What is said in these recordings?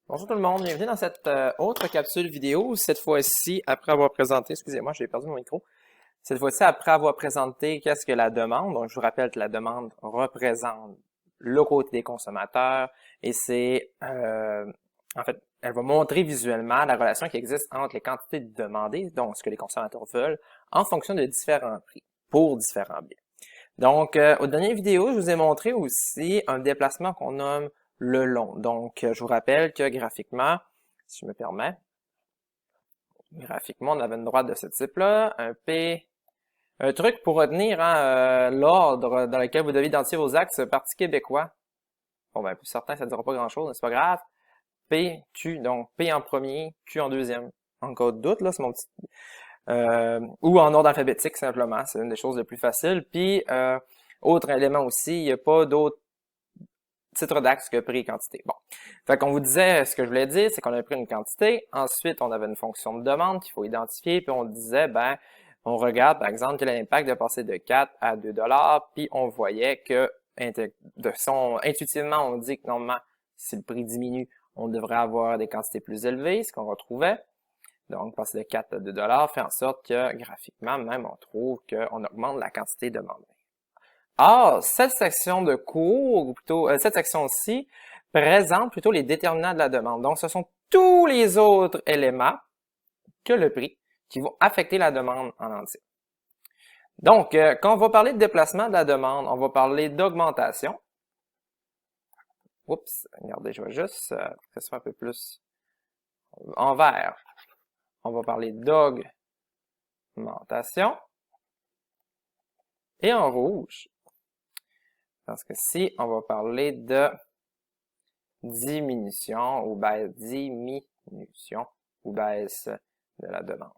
Bonjour tout le monde, bienvenue dans cette autre capsule vidéo. Cette fois-ci, après avoir présenté, excusez-moi, j'ai perdu mon micro. Cette fois-ci, après avoir présenté qu'est-ce que la demande, donc je vous rappelle que la demande représente le côté des consommateurs et c'est, en fait, elle va montrer visuellement la relation qui existe entre les quantités demandées, donc ce que les consommateurs veulent, en fonction de différents prix pour différents biens. Donc, aux dernières vidéos, je vous ai montré aussi un déplacement qu'on nomme le long. Donc, je vous rappelle que graphiquement, si je me permets, graphiquement, on avait une droite de ce type-là, un P, un truc pour retenir l'ordre dans lequel vous devez identifier vos axes, Parti québécois. Bon, ben, pour certains, ça ne dira pas grand-chose, mais c'est pas grave. P, Q, donc P en premier, Q en deuxième. En cas de doute, là, c'est mon petit... ou en ordre alphabétique, simplement. C'est une des choses les plus faciles. Puis, autre élément aussi, il n'y a pas d'autre titre d'axe que prix et quantité. Bon. Fait qu'on vous disait, ce que je voulais dire, c'est qu'on a pris une quantité. Ensuite, on avait une fonction de demande qu'il faut identifier. Puis on disait, ben, on regarde, par exemple, quel est l'impact de passer de 4 à 2 $. Puis on voyait que, intuitivement, on dit que normalement, si le prix diminue, on devrait avoir des quantités plus élevées, ce qu'on retrouvait. Donc, passer de 4 à 2 $ fait en sorte que, graphiquement, même, on trouve qu'on augmente la quantité demandée. Or, cette section de cours, ou plutôt cette section-ci, présente plutôt les déterminants de la demande. Donc, ce sont tous les autres éléments que le prix qui vont affecter la demande en entier. Donc, quand on va parler de déplacement de la demande, on va parler d'augmentation. Oups, regardez, je vais juste que ce soit un peu plus en vert. On va parler d'augmentation. Et en rouge, parce que si on va parler de diminution ou baisse de la demande.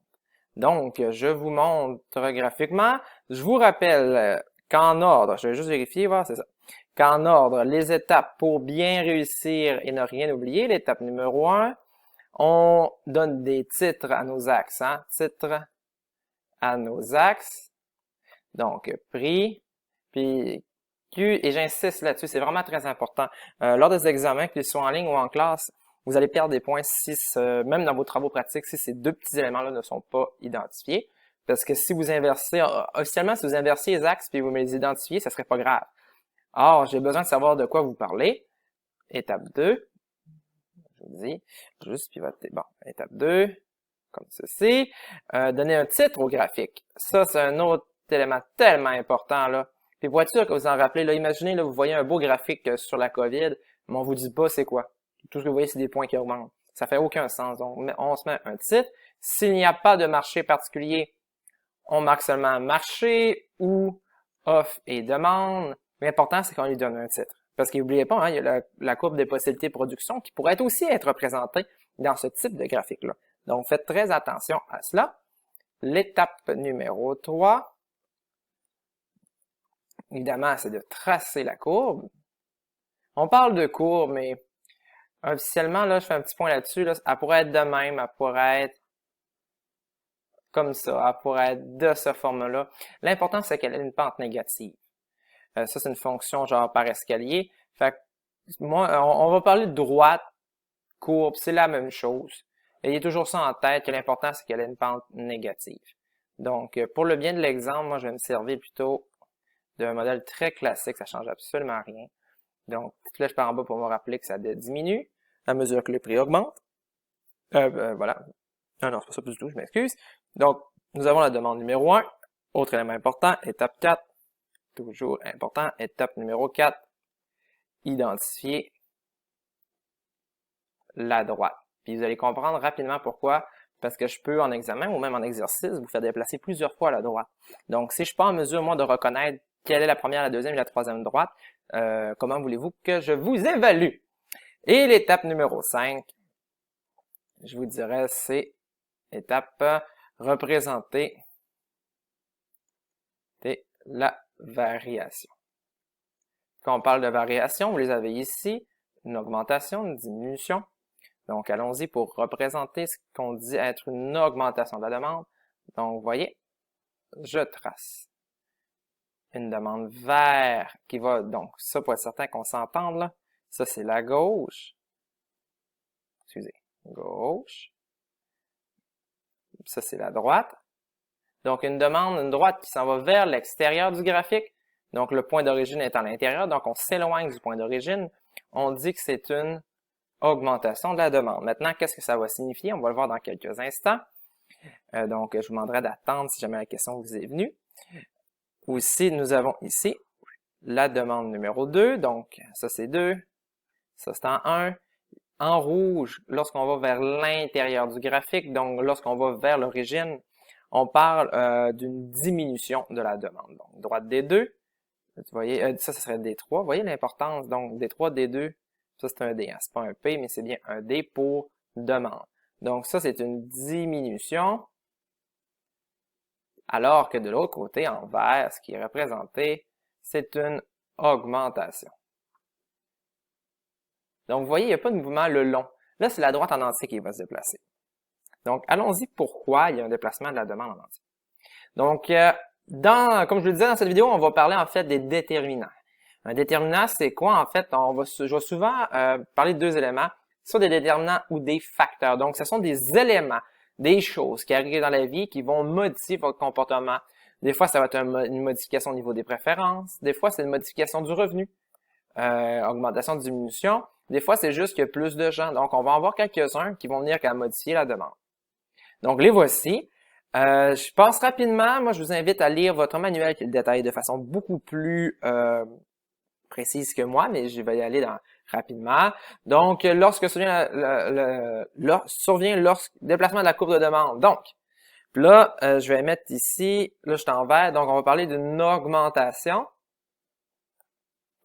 Donc, je vous montre graphiquement. Je vous rappelle qu'en ordre, je vais juste vérifier, voir, c'est ça. Qu'en ordre, les étapes pour bien réussir et ne rien oublier, l'étape numéro 1, on donne des titres à nos axes, hein? Titres à nos axes. Donc, prix, puis Q, et j'insiste là-dessus, c'est vraiment très important. Lors des examens, qu'ils soient en ligne ou en classe, vous allez perdre des points si, même dans vos travaux pratiques, si ces deux petits éléments-là ne sont pas identifiés. Parce que si vous inversez, officiellement, si vous inversiez les axes puis vous me les identifiez, ça serait pas grave. Or, j'ai besoin de savoir de quoi vous parlez. Étape 2, je vous dis, juste pivoter. Bon, étape 2, comme ceci. Donner un titre au graphique. Ça, c'est un autre élément tellement important, là. Puis pour être sûr que vous en rappelez, là, imaginez, là, vous voyez un beau graphique sur la COVID, mais on vous dit pas c'est quoi. Tout ce que vous voyez, c'est des points qui augmentent. Ça fait aucun sens. Donc, on se met un titre. S'il n'y a pas de marché particulier, on marque seulement marché ou offre et demande. L'important, c'est qu'on lui donne un titre. Parce qu'oubliez pas, hein, il y a la courbe des possibilités de production qui pourrait aussi être représentée dans ce type de graphique-là. Donc, faites très attention à cela. L'étape numéro 3, évidemment, c'est de tracer la courbe. On parle de courbe, mais officiellement, là, je fais un petit point là-dessus, là, elle pourrait être de même, elle pourrait être comme ça, elle pourrait être de ce format-là. L'important, c'est qu'elle ait une pente négative. Ça, c'est une fonction genre par escalier. Fait que, moi, on va parler de droite, courbe, c'est la même chose. Ayez toujours ça en tête, que l'important, c'est qu'elle ait une pente négative. Donc, pour le bien de l'exemple, moi, je vais me servir plutôt d'un modèle très classique, ça change absolument rien. Donc, flèche par en bas pour me rappeler que ça diminue à mesure que le prix augmente. Voilà. Ah non, c'est pas ça du tout, je m'excuse. Donc, nous avons la demande numéro 1. Autre élément important, étape 4. Toujours important, étape numéro 4. Identifier la droite. Puis vous allez comprendre rapidement pourquoi. Parce que je peux, en examen ou même en exercice, vous faire déplacer plusieurs fois à la droite. Donc, si je suis pas en mesure, moi, de reconnaître quelle est la première, la deuxième et la troisième droite, comment voulez-vous que je vous évalue? Et l'étape numéro 5, je vous dirais, c'est étape représenter la variation. Quand on parle de variation, vous les avez ici, une augmentation, une diminution. Donc, allons-y pour représenter ce qu'on dit être une augmentation de la demande. Donc, vous voyez, je trace une demande vers qui va, donc ça pour être certain qu'on s'entende là, ça c'est la gauche. excusez, gauche. Ça, c'est la droite. Donc, une demande, une droite qui s'en va vers l'extérieur du graphique. Donc, le point d'origine est à l'intérieur. Donc, on s'éloigne du point d'origine. On dit que c'est une augmentation de la demande. Maintenant, qu'est-ce que ça va signifier? On va le voir dans quelques instants. Donc, je vous demanderai d'attendre si jamais la question vous est venue. Aussi, nous avons ici la demande numéro 2. Donc, ça, c'est 2. Ça, c'est en 1. En rouge, lorsqu'on va vers l'intérieur du graphique, donc lorsqu'on va vers l'origine, on parle d'une diminution de la demande. Donc, droite D2, vous voyez, ça serait D3. Vous voyez l'importance, donc D3, D2, ça c'est un D, hein, c'est pas un P, mais c'est bien un D pour demande. Donc, ça c'est une diminution, alors que de l'autre côté, en vert, ce qui est représenté, c'est une augmentation. Donc, vous voyez, il n'y a pas de mouvement le long. Là, c'est la droite en entier qui va se déplacer. Donc, allons-y pourquoi il y a un déplacement de la demande en entier. Donc, comme je le disais dans cette vidéo, on va parler en fait des déterminants. Un déterminant, c'est quoi en fait? Je vais souvent parler de deux éléments, soit des déterminants ou des facteurs. Donc, ce sont des éléments, des choses qui arrivent dans la vie qui vont modifier votre comportement. Des fois, ça va être une modification au niveau des préférences. Des fois, c'est une modification du revenu. Augmentation, diminution. Des fois, c'est juste qu'il y a plus de gens. Donc, on va en voir quelques-uns qui vont venir qu'à modifier la demande. Donc, les voici. Je passe rapidement. Moi, je vous invite à lire votre manuel qui le détaille de façon beaucoup plus précise que moi, mais je vais y aller rapidement. Donc, lorsque survient le déplacement de la courbe de demande. Donc, là, je vais mettre ici, là, je suis en vert. Donc, on va parler d'une augmentation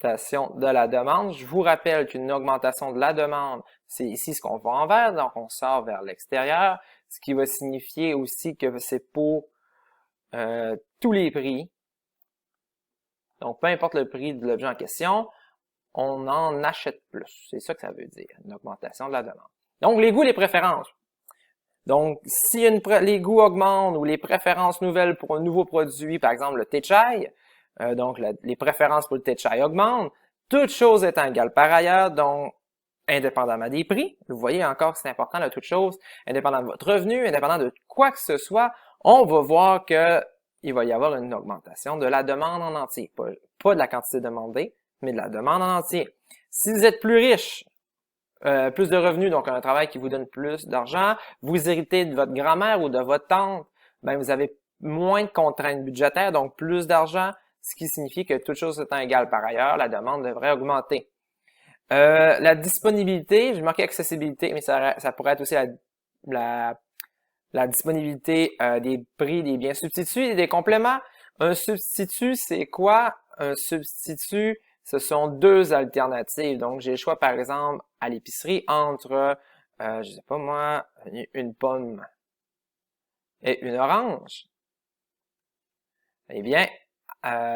de la demande. Je vous rappelle qu'une augmentation de la demande, c'est ici ce qu'on voit en vert, donc on sort vers l'extérieur, ce qui va signifier aussi que c'est pour tous les prix. Donc, peu importe le prix de l'objet en question, on en achète plus. C'est ça que ça veut dire, une augmentation de la demande. Donc, les goûts et les préférences. Donc, si les goûts augmentent ou les préférences nouvelles pour un nouveau produit, par exemple le thé chai, donc les préférences pour le thé chai augmentent, toutes choses étant égales par ailleurs, donc indépendamment des prix, vous voyez encore que c'est important là, toutes choses, indépendant de votre revenu, indépendant de quoi que ce soit, on va voir que il va y avoir une augmentation de la demande en entier. Pas de la quantité demandée, mais de la demande en entier. Si vous êtes plus riche, plus de revenus, donc un travail qui vous donne plus d'argent, vous héritez de votre grand-mère ou de votre tante, ben vous avez moins de contraintes budgétaires, donc plus d'argent, ce qui signifie que toutes choses étant égales par ailleurs, la demande devrait augmenter. La disponibilité, j'ai marqué accessibilité, mais ça pourrait être aussi la disponibilité des prix des biens substituts et des compléments. Un substitut, c'est quoi? Un substitut, ce sont deux alternatives. Donc, j'ai le choix, par exemple, à l'épicerie entre, je sais pas moi, une pomme et une orange. Eh bien,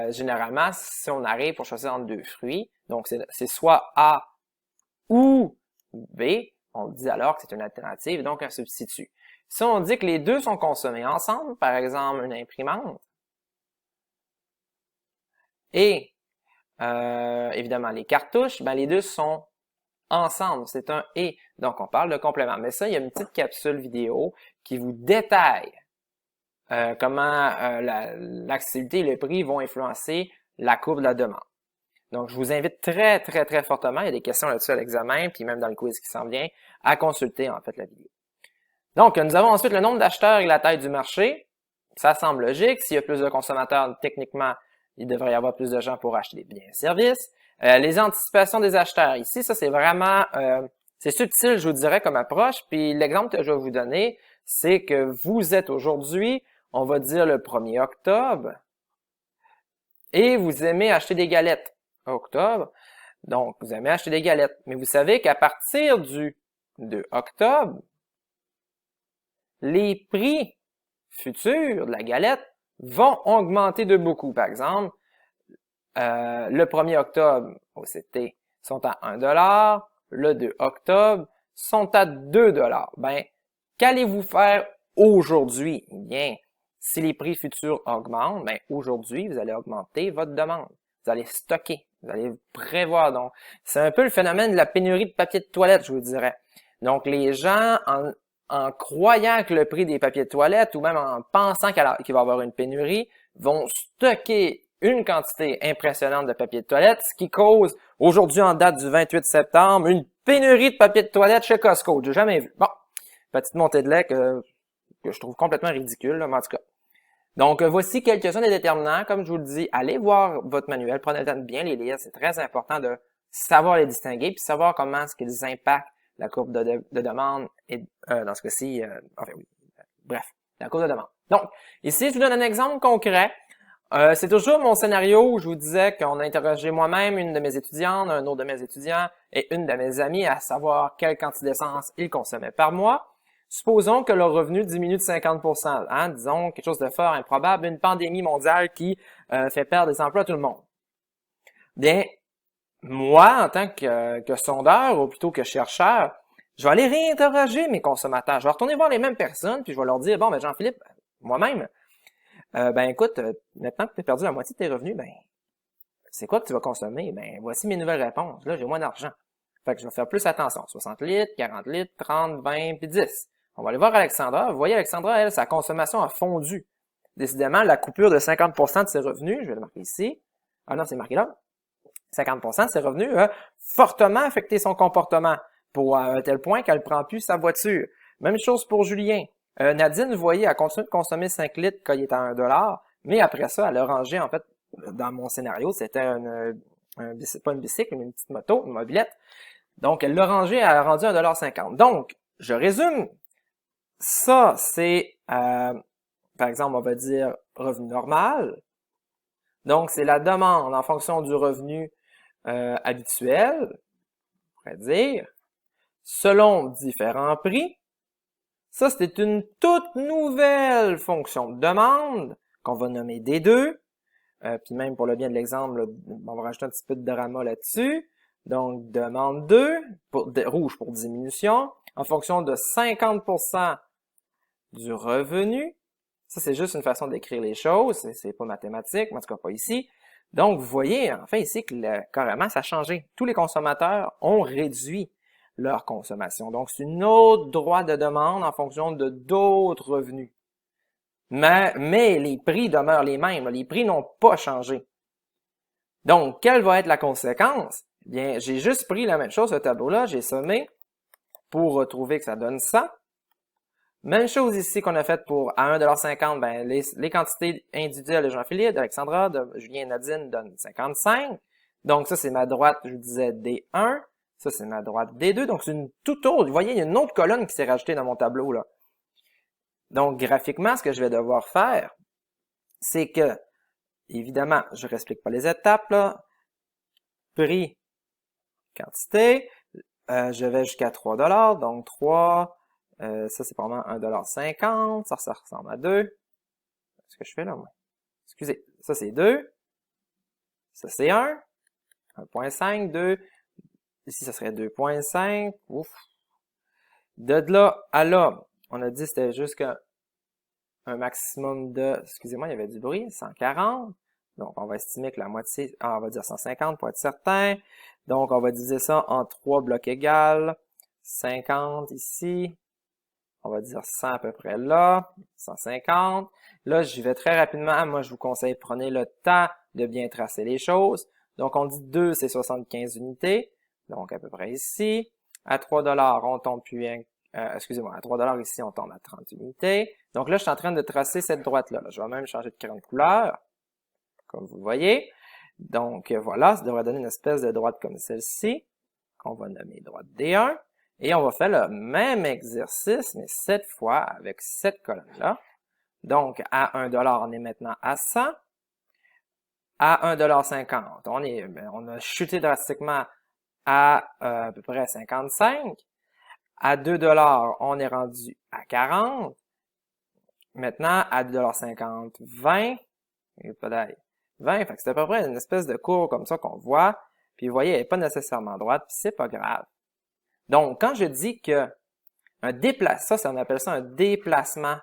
généralement, si on arrive pour choisir entre deux fruits, donc c'est soit A ou B, on dit alors que c'est une alternative, donc un substitut. Si on dit que les deux sont consommés ensemble, par exemple une imprimante, et évidemment les cartouches, ben les deux sont ensemble, c'est un « et ». Donc on parle de complément. Mais ça, il y a une petite capsule vidéo qui vous détaille comment l'accessibilité et le prix vont influencer la courbe de la demande. Donc, je vous invite très, très, très fortement, il y a des questions là-dessus à l'examen, puis même dans le quiz qui s'en vient, à consulter en fait la vidéo. Donc, nous avons ensuite le nombre d'acheteurs et la taille du marché. Ça semble logique. S'il y a plus de consommateurs, techniquement, il devrait y avoir plus de gens pour acheter des biens et services. Les anticipations des acheteurs. Ici, ça c'est vraiment, c'est subtil, je vous dirais, comme approche. Puis l'exemple que je vais vous donner, c'est que vous êtes aujourd'hui, on va dire le 1er octobre, et vous aimez acheter des galettes. Octobre. Donc, vous aimez acheter des galettes. Mais vous savez qu'à partir du 2 octobre, les prix futurs de la galette vont augmenter de beaucoup. Par exemple, le 1er octobre, au CT, sont à 1 $. Le 2 octobre, sont à 2 $. Ben, qu'allez-vous faire aujourd'hui? Eh bien, si les prix futurs augmentent, ben, aujourd'hui, vous allez augmenter votre demande. Vous allez stocker. Vous allez prévoir. Donc, c'est un peu le phénomène de la pénurie de papier de toilette, je vous dirais. Donc, les gens, en croyant que le prix des papiers de toilette, ou même en pensant qu'il va y avoir une pénurie, vont stocker une quantité impressionnante de papier de toilette, ce qui cause, aujourd'hui en date du 28 septembre, une pénurie de papier de toilette chez Costco. J'ai jamais vu. Bon, petite montée de lait que je trouve complètement ridicule, là, mais en tout cas. Donc, voici quelques-uns des déterminants. Comme je vous le dis, allez voir votre manuel, prenez le temps de bien les lire. C'est très important de savoir les distinguer, puis savoir comment est-ce qu'ils impactent la courbe de demande, et dans ce cas-ci, enfin oui, bref, la courbe de demande. Donc, ici, je vous donne un exemple concret. C'est toujours mon scénario où je vous disais qu'on a interrogé moi-même une de mes étudiantes, un autre de mes étudiants et une de mes amies à savoir quelle quantité d'essence ils consommaient par mois. Supposons que leur revenu diminue de 50%, hein, disons quelque chose de fort, improbable, une pandémie mondiale qui fait perdre des emplois à tout le monde. Bien, moi, en tant que sondeur, ou plutôt que chercheur, je vais aller réinterroger mes consommateurs. Je vais retourner voir les mêmes personnes, puis je vais leur dire, bon, ben Jean-Philippe, moi-même, ben écoute, maintenant que tu as perdu la moitié de tes revenus, ben c'est quoi que tu vas consommer? Ben voici mes nouvelles réponses. Là, j'ai moins d'argent. Fait que je vais faire plus attention. 60 litres, 40 litres, 30, 20, puis 10. On va aller voir Alexandra. Vous voyez, Alexandra, elle, sa consommation a fondu. Décidément, la coupure de 50% de ses revenus, je vais le marquer ici. Ah non, c'est marqué là. 50% de ses revenus a fortement affecté son comportement, pour un tel point qu'elle ne prend plus sa voiture. Même chose pour Julien. Nadine, vous voyez, a continué de consommer 5 litres quand il était à 1$, mais après ça, elle a rangé, en fait, dans mon scénario, c'était pas une bicycle, mais une petite moto, une mobilette. Donc, elle l'a rangé, elle a rendu 1,50$. Donc, je résume. Ça, c'est, par exemple, on va dire revenu normal. Donc, c'est la demande en fonction du revenu habituel, on pourrait dire, selon différents prix. Ça, c'était une toute nouvelle fonction de demande qu'on va nommer D2. Puis même pour le bien de l'exemple, on va rajouter un petit peu de drama là-dessus. Donc, demande 2, rouge pour diminution, en fonction de 50% du revenu. Ça, c'est juste une façon d'écrire les choses, c'est pas mathématique, mais en tout cas pas ici. Donc, vous voyez, enfin ici, que carrément, ça a changé. Tous les consommateurs ont réduit leur consommation. Donc, c'est une autre droit de demande en fonction de d'autres revenus. Mais les prix demeurent les mêmes. Les prix n'ont pas changé. Donc, quelle va être la conséquence? Bien, j'ai juste pris la même chose, ce tableau-là, j'ai sommé pour retrouver que ça donne ça. Même chose ici qu'on a fait pour à 1,50$, ben les quantités individuelles de Jean-Philippe, d'Alexandra, de Julien et Nadine donnent 55. Donc ça, c'est ma droite, je vous disais, D1. Ça, c'est ma droite D2. Donc c'est une toute autre. Vous voyez, il y a une autre colonne qui s'est rajoutée dans mon tableau, là. Donc, graphiquement, ce que je vais devoir faire, c'est que, évidemment, je ne réexplique pas les étapes, là. Prix, quantité, je vais jusqu'à 3$, donc 3, ça c'est probablement 1,50$, ça ressemble à 2. Qu'est-ce que je fais là, moi? Excusez, ça c'est 2, ça c'est 1, 1.5, 2, ici ça serait 2.5, ouf. De là à là, on a dit que c'était jusqu'à un maximum de, excusez-moi, il y avait du bruit, 140. Donc, on va estimer que la moitié, on va dire 150 pour être certain. Donc, on va diviser ça en 3 blocs égales. 50 ici. On va dire 100 à peu près là. 150. Là, j'y vais très rapidement. Moi, je vous conseille, prenez le temps de bien tracer les choses. Donc, on dit 2, c'est 75 unités. Donc, à peu près ici. À 3$, on tombe plus excusez-moi, à 3$ ici, on tombe à 30 unités. Donc là, je suis en train de tracer cette droite-là. Je vais même changer de crayon de couleur, comme vous le voyez. Donc voilà, ça devrait donner une espèce de droite comme celle-ci, qu'on va nommer droite D1. Et on va faire le même exercice, mais cette fois avec cette colonne-là. Donc à 1$, on est maintenant à 100. À 1,50$, on a chuté drastiquement à peu près 55. À 2$, on est rendu à 40. Maintenant, à 2,50$, 20. Et pas d'ail. 20, fait que c'est à peu près une espèce de courbe comme ça qu'on voit. Puis vous voyez, elle n'est pas nécessairement droite, puis c'est pas grave. Donc, quand je dis que on appelle ça un déplacement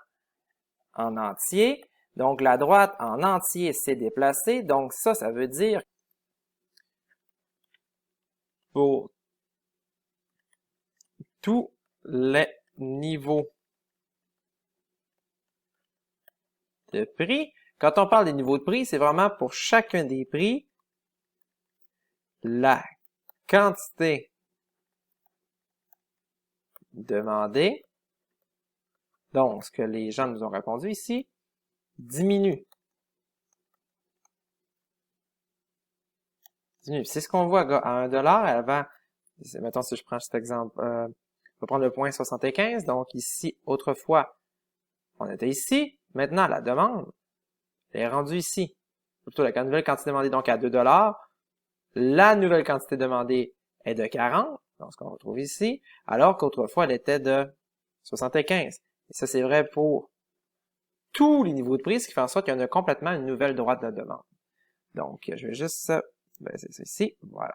en entier. Donc, la droite en entier s'est déplacée. Donc, ça veut dire pour tout les niveaux de prix. Quand on parle des niveaux de prix, c'est vraiment pour chacun des prix, la quantité demandée, donc ce que les gens nous ont répondu ici, diminue. C'est ce qu'on voit à 1$, avant, mettons si je prends cet exemple, on va prendre le point 75, donc ici, autrefois, on était ici, maintenant la demande est rendue ici. Plutôt la nouvelle quantité demandée donc à 2$, la nouvelle quantité demandée est de 40, donc ce qu'on retrouve ici, alors qu'autrefois elle était de 75. Et ça c'est vrai pour tous les niveaux de prix, ce qui fait en sorte qu'il y en a complètement une nouvelle droite de demande. Donc je vais juste baisser ça ici, voilà.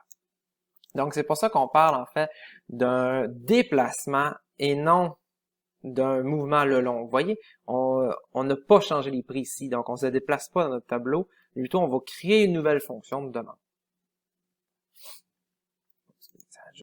Donc c'est pour ça qu'on parle en fait d'un déplacement et non d'un mouvement le long. Vous voyez, on n'a pas changé les prix ici, donc on ne se déplace pas dans notre tableau, mais plutôt on va créer une nouvelle fonction de demande.